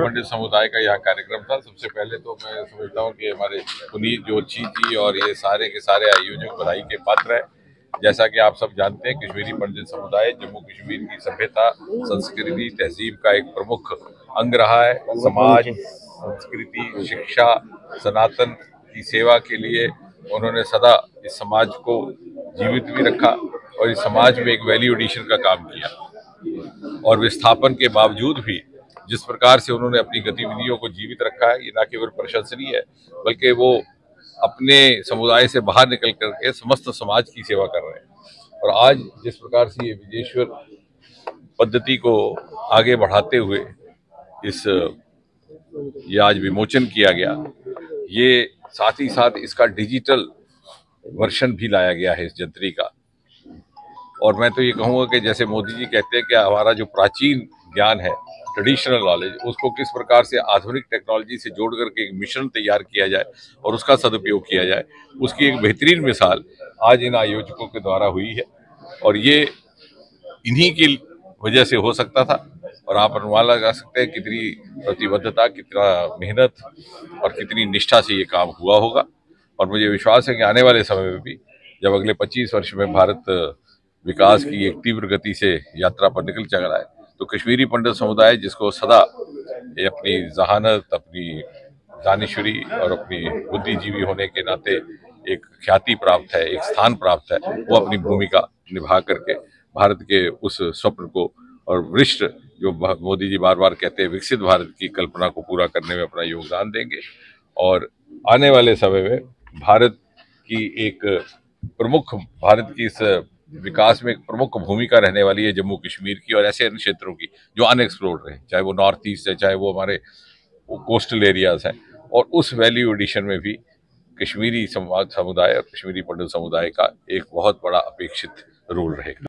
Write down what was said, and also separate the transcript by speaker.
Speaker 1: पंडित समुदाय का यहाँ कार्यक्रम था। सबसे पहले तो मैं समझता हूँ कि हमारे पुनीत जोशी जी और ये सारे के सारे आयोजक बधाई के पात्र हैं। जैसा कि आप सब जानते हैं, कश्मीरी पंडित समुदाय जम्मू कश्मीर की सभ्यता, संस्कृति, तहजीब का एक प्रमुख अंग रहा है। समाज, संस्कृति, शिक्षा, सनातन की सेवा के लिए उन्होंने सदा इस समाज को जीवित भी रखा और इस समाज में एक वैल्यू एडिशन का काम किया। और विस्थापन के बावजूद भी जिस प्रकार से उन्होंने अपनी गतिविधियों को जीवित रखा है, ये न केवल प्रशंसनीय है बल्कि वो अपने समुदाय से बाहर निकल करके समस्त समाज की सेवा कर रहे हैं। और आज जिस प्रकार से ये विदेश्वर पद्धति को आगे बढ़ाते हुए ये आज विमोचन किया गया, ये साथ ही साथ इसका डिजिटल वर्षन भी लाया गया है इस जंतरी का। और मैं तो ये कहूँगा कि जैसे मोदी जी कहते हैं कि हमारा जो प्राचीन ज्ञान है, ट्रेडिशनल नॉलेज, उसको किस प्रकार से आधुनिक टेक्नोलॉजी से जोड़ करके एक मिश्रण तैयार किया जाए और उसका सदुपयोग किया जाए, उसकी एक बेहतरीन मिसाल आज इन आयोजकों के द्वारा हुई है। और ये इन्हीं की वजह से हो सकता था। और आप अनुमान लगा सकते हैं कितनी प्रतिबद्धता, कितना मेहनत और कितनी निष्ठा से ये काम हुआ होगा। और मुझे विश्वास है कि आने वाले समय में भी जब अगले 25 वर्ष में भारत विकास की एक तीव्र गति से यात्रा पर निकल चल रहा है, तो कश्मीरी पंडित समुदाय जिसको सदा अपनी जहानत, अपनी दानिशुरी और अपनी बुद्धिजीवी होने के नाते एक ख्याति प्राप्त है, एक स्थान प्राप्त है, वो अपनी भूमिका निभा करके भारत के उस स्वप्न को और वरिष्ठ जो मोदी जी बार बार कहते हैं विकसित भारत की कल्पना को पूरा करने में अपना योगदान देंगे। और आने वाले समय में भारत की इस विकास में एक प्रमुख भूमिका रहने वाली है जम्मू कश्मीर की और ऐसे अन्य क्षेत्रों की जो अनएक्सप्लोर्ड रहे, चाहे वो नॉर्थ ईस्ट है, चाहे वो हमारे कोस्टल एरियाज हैं। और उस वैल्यू एडिशन में भी कश्मीरी समुदाय और कश्मीरी पंडित समुदाय का एक बहुत बड़ा अपेक्षित रोल रहेगा।